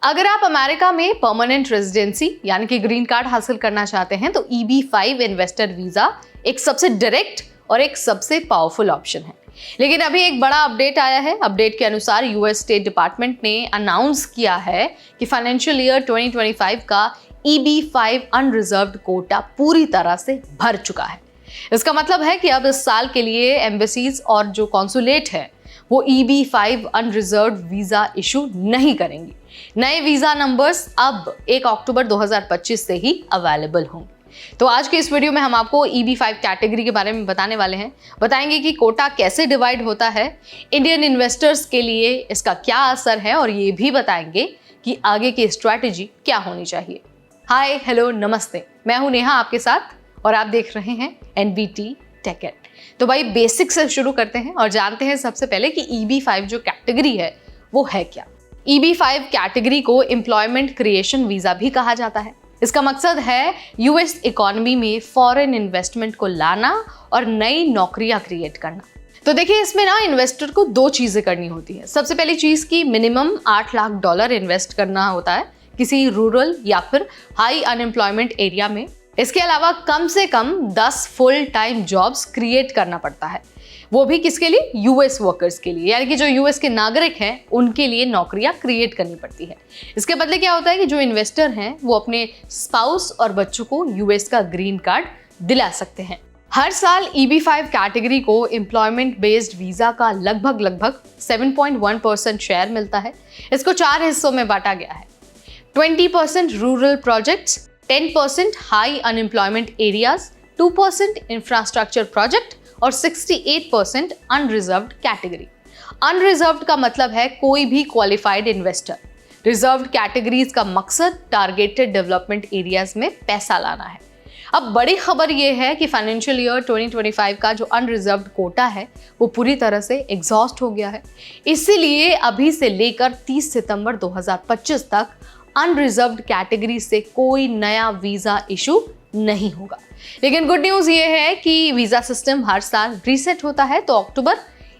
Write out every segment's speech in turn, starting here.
अगर आप अमेरिका में परमानेंट रेजिडेंसी यानी कि ग्रीन कार्ड हासिल करना चाहते हैं तो EB-5 इन्वेस्टर वीजा एक सबसे डायरेक्ट और एक सबसे पावरफुल ऑप्शन है। लेकिन अभी एक बड़ा अपडेट आया है। अपडेट के अनुसार यूएस स्टेट डिपार्टमेंट ने अनाउंस किया है कि फाइनेंशियल ईयर 2025 का EB-5 अनरिजर्व्ड कोटा पूरी तरह से भर चुका है। इसका मतलब है कि अब इस साल के लिए एम्बेसीज और जो कॉन्सुलेट है वो EB-5 अनरिजर्व्ड वीजा इशू नहीं करेंगी। नए वीजा नंबर्स अब 1 अक्टूबर 2025 से ही अवेलेबल होंगे। तो आज के इस वीडियो में हम आपको EB-5 कैटेगरी के बारे में बताने वाले हैं। बताएंगे कि कोटा कैसे डिवाइड होता है, इंडियन इन्वेस्टर्स के लिए इसका क्या असर है और ये भी बताएंगे कि आगे की स्ट्रैटेजी क्या होनी चाहिए। हाय, हेलो, नमस्ते, मैं हूं नेहा आपके साथ और आप देख रहे हैं NBT टेक। तो भाई बेसिक से शुरू करते हैं और जानते हैं सबसे पहले कि EB-5 जो कैटेगरी है वो है क्या। EB-5 कैटेगरी को एम्प्लॉयमेंट क्रिएशन वीजा भी कहा जाता है। इसका मकसद है यूएस इकोनॉमी में फॉरेन इन्वेस्टमेंट को लाना और नई नौकरियां क्रिएट करना। तो देखिए, इसमें ना इन्वेस्टर को दो चीजें करनी होती है। सबसे पहली चीज की मिनिमम $8 लाख इन्वेस्ट करना होता है किसी रूरल या फिर हाई अनएम्प्लॉयमेंट एरिया में। इसके अलावा कम से कम 10 फुल टाइम जॉब्स क्रिएट करना पड़ता है, वो भी किसके लिए? यूएस वर्कर्स के लिए, यानी कि जो यूएस के नागरिक हैं उनके लिए नौकरियां क्रिएट करनी पड़ती है। इसके बदले क्या होता है कि जो इन्वेस्टर हैं वो अपने स्पाउस और बच्चों को यूएस का ग्रीन कार्ड दिला सकते हैं। हर साल EB-5 कैटेगरी को एम्प्लॉयमेंट बेस्ड वीजा का लगभग 7.1% शेयर मिलता है। इसको 4 हिस्सों में बांटा गया है। 20% rural projects, 10% high unemployment areas, 2% infrastructure project और 68% अनरिजर्व्ड कैटेगरी। अनरिजर्व्ड का मतलब है कोई भी क्वालिफाइड इन्वेस्टर। रिजर्व्ड कैटेगरीज का मकसद टारगेटेड डेवलपमेंट एरियाज में पैसा लाना है। अब बड़ी खबर यह है कि फाइनेंशियल ईयर 2025 का जो अनरिजर्व्ड कोटा है वो पूरी तरह से एग्जॉस्ट हो गया है। इसीलिए अभी से लेकर 30 सितंबर 2025 तक अनरिजर्व्ड कैटेगरी से कोई नया वीजा इशू नहीं होगा। लेकिन गुड न्यूज ये है कि वीजा सिस्टम हर साल रीसेट होता है, तो अक्टूबर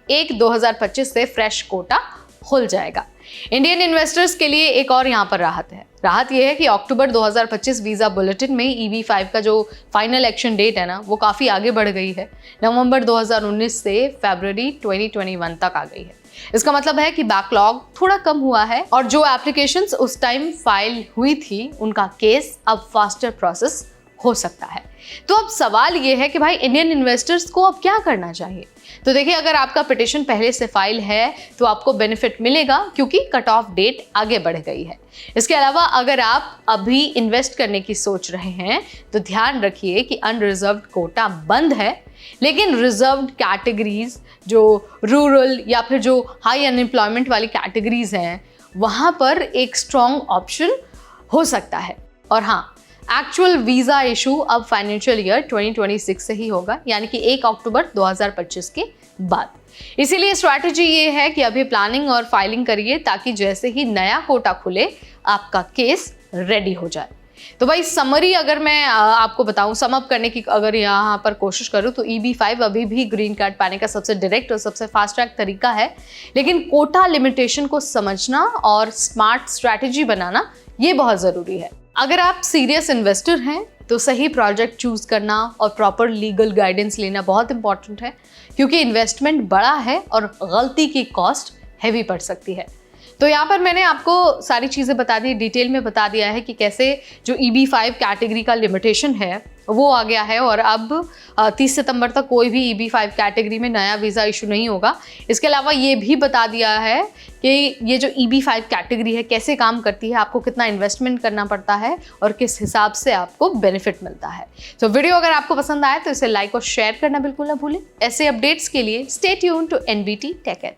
1, 2025 से फ्रेश कोटा खुल जाएगा। इंडियन इन्वेस्टर्स के लिए एक और यहाँ पर राहत है। राहत यह है कि अक्टूबर 2025 वीजा बुलेटिन में EB-5 का जो फाइनल एक्शन डेट है ना वो काफ़ी आगे बढ़ गई है। नवंबर 2019 से फरवरी 2021 तक आ गई है। इसका मतलब है कि बैकलॉग थोड़ा कम हुआ है और जो एप्लीकेशंस उस टाइम फाइल हुई थी उनका केस अब फास्टर प्रोसेस हो सकता है। तो अब सवाल ये है कि भाई इंडियन इन्वेस्टर्स को अब क्या करना चाहिए। तो देखिए, अगर आपका पिटिशन पहले से फाइल है तो आपको बेनिफिट मिलेगा क्योंकि कट ऑफ डेट आगे बढ़ गई है। इसके अलावा अगर आप अभी इन्वेस्ट करने की सोच रहे हैं तो ध्यान रखिए कि अनरिजर्व्ड कोटा बंद है, लेकिन रिजर्व्ड कैटेगरीज जो रूरल या फिर जो हाई अनएम्प्लॉयमेंट वाली कैटेगरीज हैं वहाँ पर एक स्ट्रॉन्ग ऑप्शन हो सकता है। और हाँ, एक्चुअल वीजा इशू अब फाइनेंशियल ईयर 2026 से ही होगा, यानी कि 1 अक्टूबर 2025 के बाद। इसीलिए स्ट्रैटेजी ये है कि अभी प्लानिंग और फाइलिंग करिए ताकि जैसे ही नया कोटा खुले आपका केस रेडी हो जाए। तो भाई समरी अगर मैं आपको बताऊं, सम अप करने की अगर यहाँ पर कोशिश करूं तो EB-5 अभी भी ग्रीन कार्ड पाने का सबसे डायरेक्ट और सबसे फास्ट ट्रैक तरीका है, लेकिन कोटा लिमिटेशन को समझना और स्मार्ट स्ट्रैटेजी बनाना ये बहुत ज़रूरी है। अगर आप सीरियस इन्वेस्टर हैं तो सही प्रोजेक्ट चूज करना और प्रॉपर लीगल गाइडेंस लेना बहुत इंपॉर्टेंट है, क्योंकि इन्वेस्टमेंट बड़ा है और गलती की कॉस्ट हैवी पड़ सकती है। तो यहाँ पर मैंने आपको सारी चीज़ें बता दी, डिटेल में बता दिया है कि कैसे जो EB-5 कैटेगरी का लिमिटेशन है वो आ गया है और अब 30 सितंबर तक कोई भी EB-5 कैटेगरी में नया वीज़ा इशू नहीं होगा। इसके अलावा ये भी बता दिया है कि ये जो EB-5 कैटेगरी है कैसे काम करती है, आपको कितना इन्वेस्टमेंट करना पड़ता है और किस हिसाब से आपको बेनिफिट मिलता है। तो वीडियो अगर आपको पसंद आए तो इसे लाइक और शेयर करना बिल्कुल ना भूलें। ऐसे अपडेट्स के लिए stay tuned to NBT take.